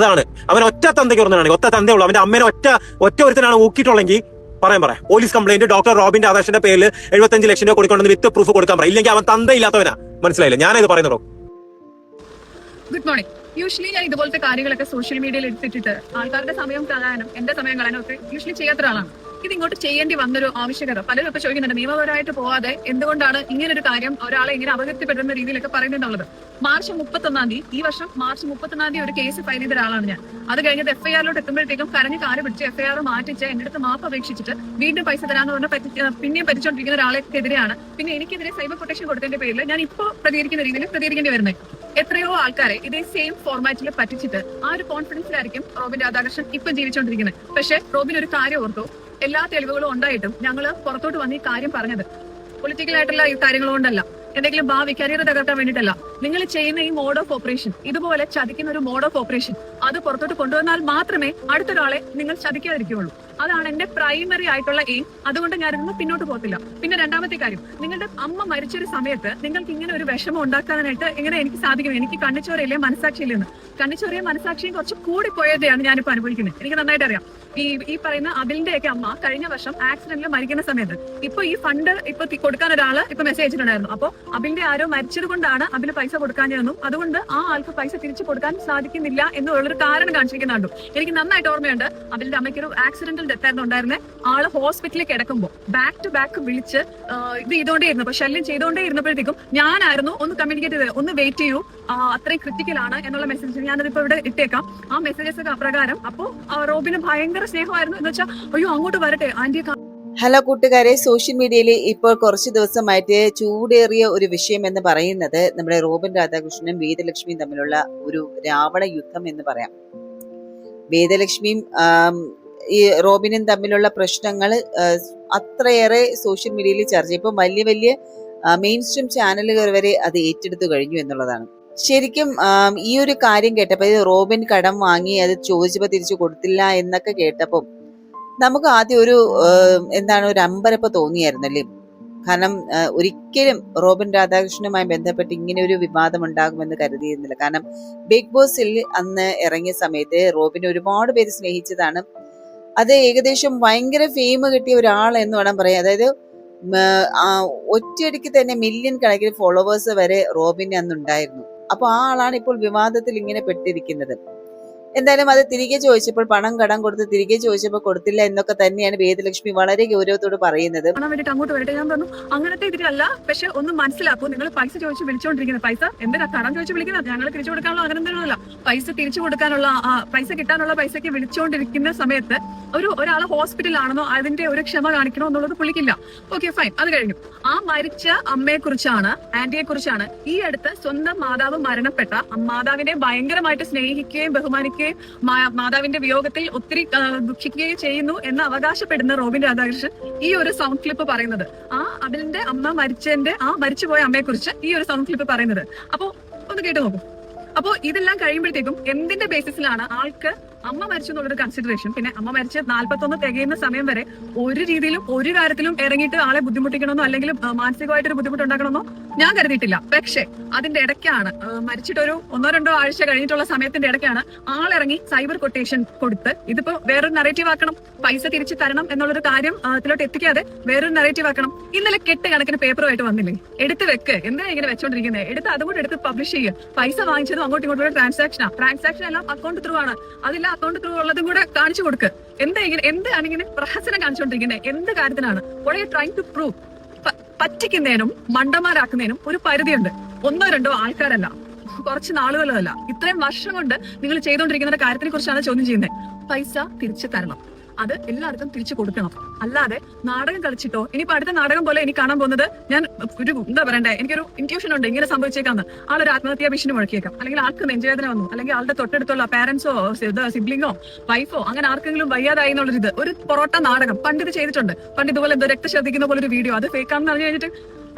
ചെറുതാണ്. അവൻ ഒറ്റ തന്തയ്ക്ക് ഉറന്നാണ്, ഒറ്റ തന്തയുള്ളൂ. അവന്റെ അമ്മേനെ ഒറ്റ ഒരുത്തനാണ് ഊക്കിയിട്ടുള്ളെങ്കിൽ പറയാം. പോലീസ് കംപ്ലൈന്റ് ഡോക്ടർ റോബിന്റെ ആദർശന്റെ പേരിൽ 75 ലക്ഷം രൂപ കൊടുക്കണമെന്ന് വിത്ത് പ്രൂഫ് കൊടുക്കാൻ പറയാം. ഇല്ലെങ്കിൽ അവൻ തന്തയില്ലാത്തവനാ. മനസ്സിലായില്ല ഞാനിത് പറയുന്നതോ. Good morning. യൂഷ്വലി ഞാൻ ഇതുപോലത്തെ കാര്യങ്ങളൊക്കെ സോഷ്യൽ മീഡിയയിൽ എടുത്തിട്ടിട്ട് ആൾക്കാരുടെ സമയം കളയാനും എന്റെ സമയം കളയാനും ഒക്കെ യൂഷ്വലി ചെയ്യാത്ത ഒരാളാണ്. ഇത് ഇങ്ങോട്ട് ചെയ്യേണ്ടി വന്നൊരു ആവശ്യകത പലരും ഒക്കെ ചോദിക്കുന്നുണ്ട്, നിയമപരമായിട്ട് പോവാതെ എന്തുകൊണ്ടാണ് ഇങ്ങനൊരു കാര്യം ഒരാളെ ഇങ്ങനെ അപകീർത്തിപ്പെടുന്ന രീതിയിലൊക്കെ പറയുന്നുള്ളത്. മാർച്ച് 31 ഈ വർഷം മാർച്ച് 31 ഒരു കേസ് ഫയൽ ചെയ്ത ഒരാളാണ് ഞാൻ. അത് കഴിഞ്ഞത് FIR എത്തുമ്പോഴത്തേക്കും കരഞ്ഞ് കാല് പിടിച്ച് FIR മാറ്റിച്ച് എന്റെ അടുത്ത് മാപ്പ് അപേക്ഷിച്ചിട്ട് വീണ്ടും പൈസ തരാന്ന് പറഞ്ഞാൽ പിന്നെയും പറ്റിച്ചോണ്ടിരിക്കുന്ന ഒരാളെതിരെയാണ് പിന്നെ എനിക്കെതിരെ സൈബർ പ്രൊട്ടക്ഷൻ കൊടുത്തതിന്റെ പേരിൽ ഞാൻ ഇപ്പോൾ പ്രതികരിക്കുന്ന രീതിയിൽ പ്രതികരിക്കേണ്ടി വരുന്നത്. എത്രയോ ആൾക്കാരെ ഇതേ സെയിം ഫോർമാറ്റിൽ പറ്റിച്ചിട്ട് ആ ഒരു കോൺഫിഡൻസിലായിരിക്കും റോബിൻ രാധാകൃഷ്ണൻ ഇപ്പം ജീവിച്ചുകൊണ്ടിരിക്കുന്നത്. പക്ഷെ റോബിൻ ഒരു കാര്യം ഓർത്തു, എല്ലാ തെളിവുകളും ഉണ്ടായിട്ടും ഞങ്ങള് പുറത്തോട്ട് വന്ന് ഈ കാര്യം പറഞ്ഞത് പൊളിറ്റിക്കലായിട്ടുള്ള ഈ കാര്യങ്ങൾ കൊണ്ടല്ല, എന്തെങ്കിലും ഭാവി കരിയർ തകർക്കാൻ വേണ്ടിയിട്ടല്ല. നിങ്ങൾ ചെയ്യുന്ന ഈ മോഡ് ഓഫ് ഓപ്പറേഷൻ, ഇതുപോലെ ചതിക്കുന്ന ഒരു മോഡ് ഓഫ് ഓപ്പറേഷൻ അത് പുറത്തോട്ട് കൊണ്ടുവന്നാൽ മാത്രമേ അടുത്തൊരാളെ നിങ്ങൾ ചതിക്കാതിരിക്കുകയുള്ളൂ. അതാണ് എന്റെ പ്രൈമറി ആയിട്ടുള്ള എയിം. അതുകൊണ്ട് ഞാനിന്ന് പിന്നോട്ട് പോകത്തില്ല. പിന്നെ രണ്ടാമത്തെ കാര്യം, നിങ്ങളുടെ അമ്മ മരിച്ചൊരു സമയത്ത് നിങ്ങൾക്ക് ഇങ്ങനെ ഒരു വിഷമം ഉണ്ടാക്കാനായിട്ട് എങ്ങനെ എനിക്ക് സാധിക്കും? എനിക്ക് കണ്ണിച്ചോരയില്ലേ മനസാക്ഷിയില്ലെന്ന്. കണ്ണിച്ചോരയും മനസാക്ഷിയും കുറച്ച് കൂടിപ്പോയതെയാണ് ഞാനിപ്പോ അനുഭവിക്കുന്നത്. എനിക്ക് നന്നായിട്ട് അറിയാം. ഈ പറയുന്ന അബിലിന്റെയൊക്കെ അമ്മ കഴിഞ്ഞ വർഷം ആക്സിഡന്റിൽ മരിക്കുന്ന സമയത്ത് ഇപ്പൊ ഈ ഫണ്ട് ഇപ്പൊ കൊടുക്കാൻ ഒരാള് ഇപ്പൊ മെസ്സേജ് അയച്ചിട്ടുണ്ടായിരുന്നു. അപ്പൊ അബിലിന്റെ ആരോ മരിച്ചത് കൊണ്ടാണ് അബിന് പൈസ കൊടുക്കാഞ്ഞതെന്നും അതുകൊണ്ട് ആ ആൾക്ക് പൈസ തിരിച്ചു കൊടുക്കാൻ സാധിക്കുന്നില്ല എന്നുള്ളൊരു കാരണം കാണിച്ചിരിക്കുന്നുണ്ടോ. എനിക്ക് നന്നായിട്ട് ഓർമ്മയുണ്ട്, അബിലിന്റെ അമ്മയ്ക്ക് ഒരു ആക്സിഡന്റൽ ഡെത്ത് ആയിരുന്നു ഉണ്ടായിരുന്നത്. ആള് ഹോസ്പിറ്റലിൽ കിടക്കുമ്പോൾ ബാക്ക് ടു ബാക്ക് വിളിച്ച് ഇത് ചെയ്തോണ്ടേ ഇരുന്നു. അപ്പൊ ശല്യം ചെയ്തോണ്ടേ ഇരുന്നപ്പോഴത്തേക്കും ഞാനായിരുന്നു ഒന്ന് കമ്മ്യൂണിക്കേറ്റ് ചെയ്തത്, ഒന്ന് വെയിറ്റ് ചെയ്യൂ, അത്രയും ക്രിട്ടിക്കലാണ് എന്നുള്ള മെസ്സേജ് ഞാനതിപ്പോ ഇവിടെ ഇട്ടേക്കാം. ആ മെസ്സേജസ് ഒക്കെ അപ്രകാരം. അപ്പോ റോബിന് ഭയങ്കര സ്നേഹമായിരുന്നു എന്ന് വെച്ചാൽ അയ്യോ അങ്ങോട്ട് വരട്ടെ ആന്റി. ഹലോ കൂട്ടുകാരെ, സോഷ്യൽ മീഡിയയിൽ ഇപ്പോൾ കുറച്ച് ദിവസമായിട്ട് ചൂടേറിയ ഒരു വിഷയം എന്ന് പറയുന്നത് നമ്മുടെ റോബിൻ രാധാകൃഷ്ണനും വേദലക്ഷ്മിയും തമ്മിലുള്ള ഒരു രാവണ യുദ്ധം എന്ന് പറയാം. വേദലക്ഷ്മിയും ഈ റോബിനും തമ്മിലുള്ള പ്രശ്നങ്ങൾ അത്രയേറെ സോഷ്യൽ മീഡിയയിൽ ചർച്ച. ഇപ്പം വലിയ വലിയ മെയിൻ സ്ട്രീം ചാനലുകൾ വരെ അത് ഏറ്റെടുത്തു കഴിഞ്ഞു എന്നുള്ളതാണ്. ശരിക്കും ഈ ഒരു കാര്യം കേട്ടപ്പോൾ റോബിൻ കടം വാങ്ങി അത് ചോദിച്ചപ്പോൾ തിരിച്ചു കൊടുത്തില്ല എന്നൊക്കെ കേട്ടപ്പോൾ നമുക്ക് ആദ്യം ഒരു ഒരു അമ്പരപ്പ് തോന്നിയായിരുന്നല്ലേ. കാരണം ഒരിക്കലും റോബിൻ രാധാകൃഷ്ണനുമായി ബന്ധപ്പെട്ട് ഇങ്ങനെ ഒരു വിവാദം ഉണ്ടാകുമെന്ന് കരുതിയിരുന്നില്ല. കാരണം ബിഗ് ബോസിൽ അന്ന് ഇറങ്ങിയ സമയത്ത് റോബിനെ ഒരുപാട് പേര് സ്നേഹിച്ചതാണ്. അത് ഏകദേശം ഭയങ്കര ഫെയിം കിട്ടിയ ഒരാൾ എന്ന് വേണം പറയാം. അതായത് ഒറ്റയടിക്ക് തന്നെ മില്യൺ കണക്കിന് ഫോളോവേഴ്സ് വരെ റോബിന് അന്നുണ്ടായിരുന്നു. അപ്പൊ ആ ആളാണ് ഇപ്പോൾ വിവാദത്തിൽ ഇങ്ങനെ പെട്ടിരിക്കുന്നത്. എന്തായാലും അത് തിരികെ ചോദിച്ചപ്പോൾ പണം കടം കൊടുത്ത് തിരികെ ചോദിച്ചപ്പോൾ കൊടുത്തില്ല എന്നൊക്കെ തന്നെയാണ് വേദലക്ഷ്മി വളരെ ഗൗരവത്തോട് പറയുന്നത്. അങ്ങോട്ട് വരട്ടെ, ഞാൻ പറഞ്ഞു അങ്ങനത്തെ ഇതിലല്ല, പക്ഷെ ഒന്ന് മനസ്സിലാക്കൂ, നിങ്ങൾ പൈസ ചോദിച്ച് വിളിച്ചോണ്ടിരിക്കുന്നത് പൈസ എന്തിനാ കടം ചോദിച്ച് വിളിക്കുന്നത്? ഞങ്ങൾ തിരിച്ചു കൊടുക്കാനുള്ള അങ്ങനെ എന്തെങ്കിലുമല്ല, പൈസ തിരിച്ചു കൊടുക്കാനുള്ള പൈസ കിട്ടാനുള്ള പൈസക്ക് വിളിച്ചോണ്ടിരിക്കുന്ന സമയത്ത് ഒരാള് ഹോസ്പിറ്റലാണെന്നോ അതിന്റെ ഒരു ക്ഷമ കാണിക്കണോ എന്നുള്ളത് പുള്ളിക്കില്ല. ഓക്കെ ഫൈൻ, അത് കഴിഞ്ഞു. ആ മരിച്ച അമ്മയെ കുറിച്ചാണ്, ആന്റിയെ കുറിച്ചാണ് ഈ അടുത്ത് സ്വന്തം മാതാവ് മരണപ്പെട്ട മാതാവിനെ ഭയങ്കരമായിട്ട് സ്നേഹിക്കുകയും ബഹുമാനിക്കുകയും മാതാവിന്റെ വിയോഗത്തിൽ ഒത്തിരി ദുഃഖിക്കുകയും ചെയ്യുന്നു എന്ന് അവകാശപ്പെടുന്ന റോബിൻ രാധാകൃഷ്ണൻ ഈ ഒരു സൗണ്ട് ക്ലിപ്പ് പറയുന്നത്, അതിന്റെ അമ്മ മരിച്ചുപോയ അമ്മയെ കുറിച്ച് ഈ ഒരു സൗണ്ട് ക്ലിപ്പ് പറയുന്നത്. അപ്പൊ ഒന്ന് കേട്ടു നോക്കൂ. അപ്പോ ഇതെല്ലാം കഴിയുമ്പോഴത്തേക്കും എന്തിന്റെ ബേസിസിലാണ് ആൾക്ക് അമ്മ മരിച്ചു എന്നുള്ളൊരു കൺസിഡറേഷൻ, പിന്നെ അമ്മ മരിച്ച് 41 തികയുന്ന സമയം വരെ ഒരു രീതിയിലും ഒരു കാര്യത്തിലും ഇറങ്ങിയിട്ട് ആളെ ബുദ്ധിമുട്ടിക്കണമെന്നോ അല്ലെങ്കിൽ മാനസികമായിട്ടൊരു ബുദ്ധിമുട്ടുണ്ടാക്കണമെന്നോ ഞാൻ കരുതിയിട്ടില്ല. പക്ഷെ അതിന്റെ ഇടയ്ക്കാണ് മരിച്ചിട്ടൊരു 1-2 ആഴ്ച കഴിഞ്ഞിട്ടുള്ള സമയത്തിന്റെ ഇടയ്ക്കാണ് ആളിറങ്ങി സൈബർ കൊട്ടേഷൻ കൊടുത്ത് ഇതിപ്പോ വേറൊരു നറേറ്റീവ് ആക്കണം, പൈസ തിരിച്ചു തരണം എന്നുള്ളൊരു കാര്യം അതിലോട്ട് എത്തിക്കാതെ വേറൊരു നറേറ്റീവ് ആക്കണം. ഇന്നലെ കണക്കിന് പേപ്പറുമായിട്ട് വന്നില്ലേ, എടുത്ത് വെക്ക്, എന്തിനാ ഇങ്ങനെ വെച്ചോണ്ടിരിക്കുന്നത്, അതുകൊണ്ട് എടുത്ത് പബ്ലിഷ് ചെയ്യുക. പൈസ വാങ്ങിച്ചതും അങ്ങോട്ടും ഇങ്ങോട്ടുള്ള ട്രാൻസാക്ഷൻ എല്ലാം അക്കൗണ്ട് ത്രൂ ആണ്, അതില്ല അക്കൗണ്ട് ത്രൂ ഉള്ളതും കൂടെ കാണിച്ചു കൊടുക്ക്. എന്താണ് ഇങ്ങനെ പ്രഹസനം കാണിച്ചുകൊണ്ടിരിക്കുന്നത്? എന്ത് കാര്യത്തിനാണ്? what are you trying to prove? പറ്റിക്കുന്നതിനും മണ്ടന്മാരാക്കുന്നതിനും ഒരു പരിധിയുണ്ട്. 1-2 ആൾക്കാരല്ല, കുറച്ച് നാളുകളല്ല, ഇത്രയും വർഷം കൊണ്ട് നിങ്ങൾ ചെയ്തുകൊണ്ടിരിക്കുന്ന കാര്യത്തിനെ കുറിച്ചാണ് ചോദ്യം ചെയ്യുന്നത്. പൈസ തിരിച്ചു തരണം, അത് എല്ലാവർക്കും തിരിച്ചു കൊടുക്കണം. അല്ലാതെ നാടകം കളിച്ചിട്ടോ, ഇനിയിപ്പോ അടുത്ത നാടകം പോലെ എനിക്ക് കാണാൻ പോകുന്നത്, ഞാൻ ഒരു എനിക്കൊരു ഇൻറ്റ്യൂഷൻ ഉണ്ട് ഇങ്ങനെ സംഭവിച്ചേക്കാന്ന്. ആളൊരു ആത്മഹത്യാ ഭീഷണി മുഴക്കിയേക്കാം, അല്ലെങ്കിൽ ആൾക്ക് നെഞ്ചുവേദന വന്നു, അല്ലെങ്കിൽ ആളുടെ തൊട്ടടുത്തുള്ള പാരന്റ്സോ സിബ്ലിങ്ങോ വൈഫോ അങ്ങനെ ആർക്കെങ്കിലും വയ്യാതായി എന്നുള്ളൊരു ഒരു പൊറോട്ട നാടകം പണ്ട് ഇത് ചെയ്തിട്ടുണ്ട്. പണ്ട് ഇതുപോലെ രക്തശ്രദ്ധിക്കുന്ന പോലെ ഒരു വീഡിയോ, അത് ഫേക്കാണെന്ന് അറിഞ്ഞു കഴിഞ്ഞിട്ട്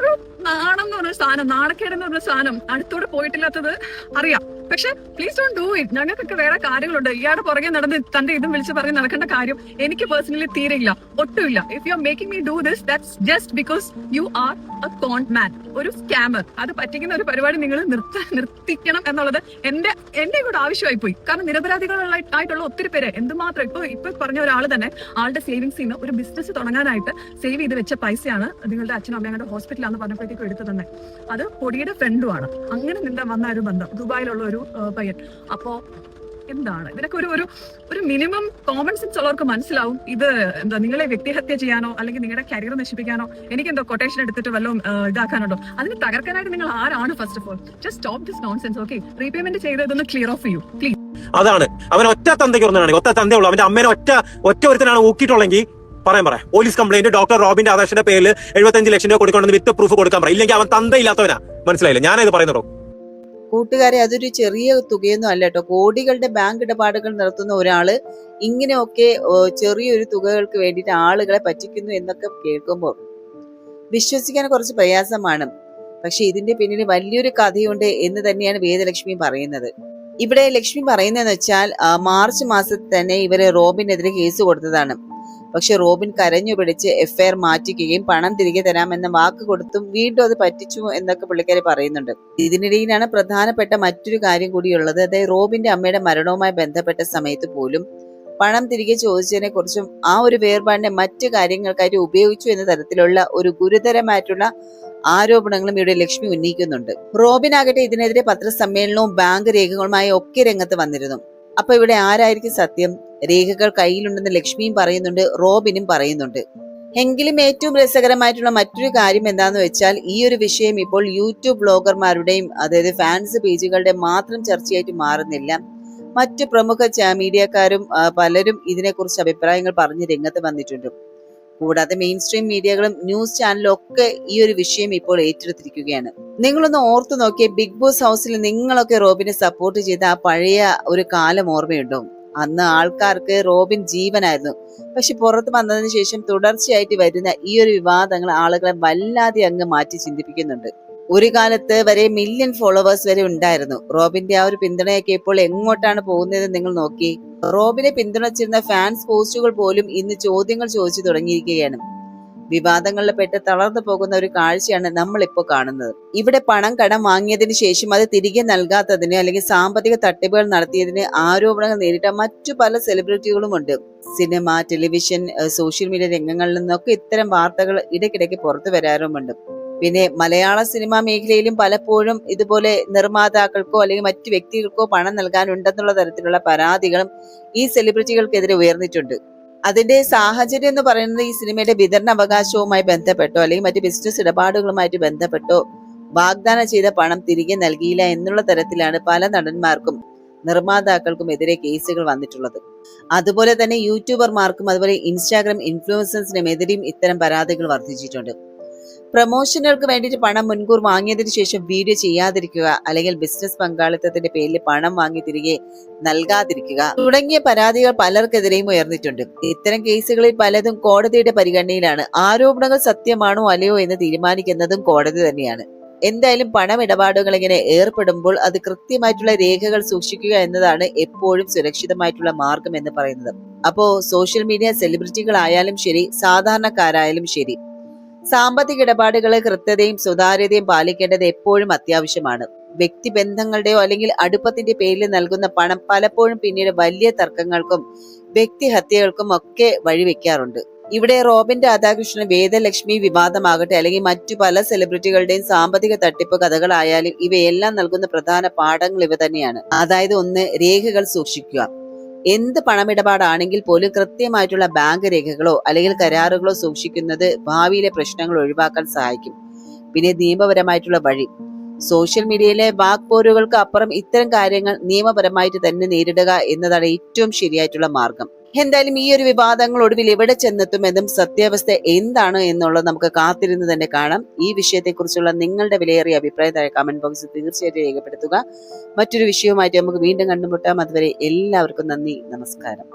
നാണം എന്ന് പറഞ്ഞ സാധനം, നാണക്കേടെന്ന് പറഞ്ഞ സാധനം അടുത്തോടെ പോയിട്ടില്ലാത്തത് അറിയാം. പക്ഷെ പ്ലീസ് ഡോണ്ട് ഡു ഇറ്റ്. ഞങ്ങൾക്കൊക്കെ വേറെ കാര്യങ്ങളുണ്ട്. ഇയാളുടെ പുറകെ നടന്ന് തന്റെ ഇതും വിളിച്ച് പറഞ്ഞ് നടക്കേണ്ട കാര്യം എനിക്ക് പേഴ്സണലി തീരെയില്ല, ഒട്ടുമില്ല. If you are making me do this, that's just because you are a con man, ഒരു സ്കാമർ. അത് പറ്റിക്കുന്ന ഒരു പരിപാടി നിങ്ങൾ നിർത്തിക്കണം എന്നുള്ളത് എന്റെ കൂടെ ആവശ്യമായി പോയി. കാരണം നിരപരാധികളായിട്ടുള്ള ഒത്തിരി പേര് എന്തുമാത്രം ഇപ്പൊ പറഞ്ഞ ഒരാൾ തന്നെ ആളുടെ സേവിങ്സിൽ നിന്ന് ഒരു ബിസിനസ് തുടങ്ങാനായിട്ട് സേവ് ചെയ്ത് വെച്ച പൈസയാണ് നിങ്ങളുടെ അച്ഛനും അമ്മയുടെ ഹോസ്പിറ്റലാണെന്ന് പറഞ്ഞപ്പോഴത്തേക്കും എടുത്തു തന്നെ. അത് പൊടിയുടെ ഫ്രണ്ടുമാണ്. അങ്ങനെ വന്ന ഒരു ബന്ധം, ദുബായിലുള്ള ഒരു പയ്യൻ. അപ്പോ എന്താണ് ഇതിനൊക്കെ ഒരു മിനിമം കോമൺ സെൻസ് ഉള്ളവർക്ക് മനസ്സിലാവും. ഇത് എന്താ നിങ്ങളെ വ്യക്തിഹത്യ ചെയ്യാനോ അല്ലെങ്കിൽ നിങ്ങളുടെ കരിയർ നശിപ്പിക്കാനോ എനിക്കെന്തോ കൊട്ടേഷൻ എടുത്തിട്ട് വല്ലതും ഇതാക്കാനുണ്ടോ? അതിന് തകർക്കാനായിട്ട് നിങ്ങൾ ആരാണ്? First of all just stop this nonsense. Okay, repayment ചെയ്തതൊന്ന് ക്ലിയർ ഓഫ് ചെയ്യൂ പ്ലീസ്. അതാണ് അവൻ ഒറ്റ തന്തയ്ക്ക് പറഞ്ഞാണ്, ഒറ്റ തന്തയുള്ളൂ. അവന്റെ അമ്മേനെ ഒറ്റ ഒരുത്തനാണ് ഊക്കിയിട്ടുള്ളെങ്കിൽ പറയാം. പോലീസ് കംപ്ലൈന്റ് ഡോക്ടർ റോബിന്റെ ആദർശന്റെ പേരിൽ 75 ലക്ഷം രൂപ കൊടുക്കണം, വിത്ത് പ്രൂഫ് കൊടുക്കാൻ പറയും. ഇല്ലെങ്കിൽ അവൻ തന്തയില്ലാത്തവനാ. മനസ്സിലായില്ല ഞാനത് പറയുന്നുണ്ടോ? കൂട്ടുകാരെ, അതൊരു ചെറിയ തുകയൊന്നും അല്ല കേട്ടോ. കോടികളുടെ ബാങ്ക് ഇടപാടുകൾ നടത്തുന്ന ഒരാള് ഇങ്ങനെയൊക്കെ ചെറിയൊരു തുകകൾക്ക് വേണ്ടിയിട്ട് ആളുകളെ പറ്റിക്കുന്നു എന്നൊക്കെ കേൾക്കുമ്പോൾ വിശ്വസിക്കാൻ കുറച്ച് പ്രയാസമാണ്. പക്ഷെ ഇതിന്റെ പിന്നിൽ വലിയൊരു കഥയുണ്ട് എന്ന് തന്നെയാണ് വേദലക്ഷ്മി പറയുന്നത്. ഇവിടെ ലക്ഷ്മി പറയുന്നതെന്ന് വെച്ചാൽ മാർച്ച് മാസത്തിൽ തന്നെ ഇവര് റോബിനെതിരെ കേസ് കൊടുത്തതാണ്. പക്ഷെ റോബിൻ കരഞ്ഞു പിടിച്ച് എഫ്ഐആർ മാറ്റിക്കുകയും പണം തിരികെ തരാമെന്ന വാക്ക് കൊടുത്തും വീണ്ടും അത് പറ്റിച്ചു എന്നൊക്കെ പുള്ളിക്കാരി പറയുന്നുണ്ട്. ഇതിനിടയിലാണ് പ്രധാനപ്പെട്ട മറ്റൊരു കാര്യം കൂടിയുള്ളത്. അതായത് റോബിന്റെ അമ്മയുടെ മരണവുമായി ബന്ധപ്പെട്ട സമയത്ത് പോലും പണം തിരികെ ചോദിച്ചതിനെ കുറിച്ചും ആ ഒരു വേർപാടിനെ മറ്റു കാര്യങ്ങൾക്കായിട്ട് ഉപയോഗിച്ചു എന്ന തരത്തിലുള്ള ഒരു ഗുരുതരമായിട്ടുള്ള ആരോപണങ്ങളും ഇവിടെ ലക്ഷ്മി ഉന്നയിക്കുന്നുണ്ട്. റോബിനാകട്ടെ ഇതിനെതിരെ പത്രസമ്മേളനവും ബാങ്ക് രേഖകളുമായി ഒക്കെ രംഗത്ത് വന്നിരുന്നു. അപ്പൊ ഇവിടെ ആരായിരിക്കും സത്യം? രേഖകൾ കയ്യിലുണ്ടെന്ന് ലക്ഷ്മിയും പറയുന്നുണ്ട്, റോബിനും പറയുന്നുണ്ട്. എങ്കിലും ഏറ്റവും രസകരമായിട്ടുള്ള മറ്റൊരു കാര്യം എന്താന്ന് വെച്ചാൽ ഈ ഒരു വിഷയം ഇപ്പോൾ യൂട്യൂബ് ബ്ലോഗർമാരുടെയും അതായത് ഫാൻസ് പേജുകളുടെ മാത്രം ചർച്ചയായിട്ട് മാറുന്നില്ല. മറ്റു പ്രമുഖ മീഡിയക്കാരും പലരും ഇതിനെക്കുറിച്ച് അഭിപ്രായങ്ങൾ പറഞ്ഞ് രംഗത്ത് വന്നിട്ടുണ്ട്. കൂടാതെ മെയിൻ സ്ട്രീം മീഡിയകളും ന്യൂസ് ചാനലും ഒക്കെ ഈ ഒരു വിഷയം ഇപ്പോൾ ഏറ്റെടുത്തിരിക്കുകയാണ്. നിങ്ങളൊന്ന് ഓർത്തു നോക്കിയേ, ബിഗ് ബോസ് ഹൗസിൽ നിങ്ങളൊക്കെ റോബിനെ സപ്പോർട്ട് ചെയ്ത ആ പഴയ ഒരു കാലം ഓർമ്മയുണ്ടോ? അന്ന് ആൾക്കാർക്ക് റോബിൻ ജീവനായിരുന്നു. പക്ഷെ പുറത്ത് വന്നതിന് ശേഷം തുടർച്ചയായിട്ട് വരുന്ന ഈ ഒരു വിവാദങ്ങൾ ആളുകളെ വല്ലാതെ അങ്ങ് മാറ്റി ചിന്തിപ്പിക്കുന്നുണ്ട്. ഒരു കാലത്ത് വരെ മില്യൺ ഫോളോവേഴ്സ് വരെ ഉണ്ടായിരുന്നു. റോബിന്റെ ആ ഒരു പിന്തുണയൊക്കെ ഇപ്പോൾ എങ്ങോട്ടാണ് പോകുന്നത് നിങ്ങൾ നോക്കി. റോബിനെ പിന്തുണച്ചിരുന്ന ഫാൻസ് പോസ്റ്റുകൾ പോലും ഇന്ന് ചോദ്യങ്ങൾ ചോദിച്ചു തുടങ്ങിയിരിക്കുകയാണ്. വിവാദങ്ങളിൽ പെട്ട് തളർന്നു പോകുന്ന ഒരു കാഴ്ചയാണ് നമ്മൾ ഇപ്പോൾ കാണുന്നത്. ഇവിടെ പണം കടം വാങ്ങിയതിന് ശേഷം അത് തിരികെ നൽകാത്തതിന് അല്ലെങ്കിൽ സാമ്പത്തിക തട്ടിപ്പുകൾ നടത്തിയതിന് ആരോപണങ്ങൾ നേരിട്ട മറ്റു പല സെലിബ്രിറ്റികളുമുണ്ട്. സിനിമ, ടെലിവിഷൻ, സോഷ്യൽ മീഡിയ രംഗങ്ങളിൽ നിന്നൊക്കെ ഇത്തരം വാർത്തകൾ ഇടയ്ക്കിടയ്ക്ക് പുറത്തു വരാറുമുണ്ട്. പിന്നെ മലയാള സിനിമാ മേഖലയിലും പലപ്പോഴും ഇതുപോലെ നിർമ്മാതാക്കൾക്കോ അല്ലെങ്കിൽ മറ്റു വ്യക്തികൾക്കോ പണം നൽകാനുണ്ടെന്നുള്ള തരത്തിലുള്ള പരാതികളും ഈ സെലിബ്രിറ്റികൾക്കെതിരെ ഉയർന്നിട്ടുണ്ട്. അതിന്റെ സാഹചര്യം എന്ന് പറയുന്നത് ഈ സിനിമയുടെ വിതരണ അവകാശവുമായി ബന്ധപ്പെട്ടോ അല്ലെങ്കിൽ മറ്റു ബിസിനസ് ഇടപാടുകളുമായിട്ട് ബന്ധപ്പെട്ടോ വാഗ്ദാനം ചെയ്ത പണം തിരികെ നൽകിയില്ല എന്നുള്ള തരത്തിലാണ് പല നടന്മാർക്കും നിർമ്മാതാക്കൾക്കും എതിരെ കേസുകൾ വന്നിട്ടുള്ളത്. അതുപോലെ തന്നെ യൂട്യൂബർമാർക്കും അതുപോലെ ഇൻസ്റ്റാഗ്രാം ഇൻഫ്ലുവൻസേഴ്സിനും എതിരെയും ഇത്തരം പരാതികൾ വർദ്ധിച്ചിട്ടുണ്ട്. പ്രൊമോഷനുകൾക്ക് വേണ്ടിയിട്ട് പണം മുൻകൂർ വാങ്ങിയതിനു ശേഷം വീഡിയോ ചെയ്യാതിരിക്കുക അല്ലെങ്കിൽ ബിസിനസ് പങ്കാളിത്തത്തിന്റെ പേരിൽ പണം വാങ്ങി തിരികെ നൽകാതിരിക്കുക തുടങ്ങിയ പരാതികൾ പലർക്കെതിരെയും ഉയർന്നിട്ടുണ്ട്. ഇത്തരം കേസുകളിൽ പലതും കോടതിയുടെ പരിഗണനയിലാണ്. ആരോപണങ്ങൾ സത്യമാണോ അല്ലയോ എന്ന് തീരുമാനിക്കുന്നതും കോടതി തന്നെയാണ്. എന്തായാലും പണമിടപാടുകൾ ഇങ്ങനെ ഏർപ്പെടുമ്പോൾ അത് കൃത്യമായിട്ടുള്ള രേഖകൾ സൂക്ഷിക്കുക എന്നതാണ് എപ്പോഴും സുരക്ഷിതമായിട്ടുള്ള മാർഗം എന്ന് പറയുന്നത്. അപ്പോ സോഷ്യൽ മീഡിയ സെലിബ്രിറ്റികളായാലും ശരി, സാധാരണക്കാരായാലും ശരി, സാമ്പത്തിക ഇടപാടുകളെ കൃത്യതയും സുതാര്യതയും പാലിക്കേണ്ടത് എപ്പോഴും അത്യാവശ്യമാണ്. വ്യക്തിബന്ധങ്ങളുടെയോ അല്ലെങ്കിൽ അടുപ്പത്തിന്റെ പേരിൽ നൽകുന്ന പണം പലപ്പോഴും പിന്നീട് വലിയ തർക്കങ്ങൾക്കും വ്യക്തിഹത്യകൾക്കും ഒക്കെ വഴിവെക്കാറുണ്ട്. ഇവിടെ റോബിൻ രാധാകൃഷ്ണൻ വേദലക്ഷ്മി വിവാദമാകട്ടെ അല്ലെങ്കിൽ മറ്റു പല സെലിബ്രിറ്റികളുടെയും സാമ്പത്തിക തട്ടിപ്പ് കഥകളായാലും ഇവയെല്ലാം നൽകുന്ന പ്രധാന പാഠങ്ങൾ ഇവ തന്നെയാണ്. അതായത് ഒന്ന്, രേഖകൾ സൂക്ഷിക്കുക. എന്ത് പണമിടപാടാണെങ്കിൽ പോലും കൃത്യമായിട്ടുള്ള ബാങ്ക് രേഖകളോ അല്ലെങ്കിൽ കരാറുകളോ സൂക്ഷിക്കുന്നത് ഭാവിയിലെ പ്രശ്നങ്ങൾ ഒഴിവാക്കാൻ സഹായിക്കും. പിന്നെ നിയമപരമായിട്ടുള്ള വഴി. സോഷ്യൽ മീഡിയയിലെ വാക്പോരുകൾക്ക് അപ്പുറം ഇത്തരം കാര്യങ്ങൾ നിയമപരമായിട്ട് തന്നെ നേരിടുക എന്നതാണ് ഏറ്റവും ശരിയായിട്ടുള്ള മാർഗം. എന്തായാലും ഈ ഒരു വിവാദങ്ങൾ ഒടുവിൽ എവിടെ ചെന്നെത്തുമെന്നും സത്യാവസ്ഥ എന്താണ് എന്നുള്ളത് നമുക്ക് കാത്തിരുന്ന് തന്നെ കാണാം. ഈ വിഷയത്തെക്കുറിച്ചുള്ള നിങ്ങളുടെ വിലയേറിയ അഭിപ്രായം താഴെ കമന്റ് ബോക്സിൽ തീർച്ചയായിട്ടും രേഖപ്പെടുത്തുക. മറ്റൊരു വിഷയവുമായിട്ട് നമുക്ക് വീണ്ടും കണ്ടുമുട്ടാം. അതുവരെ എല്ലാവർക്കും നന്ദി, നമസ്കാരം.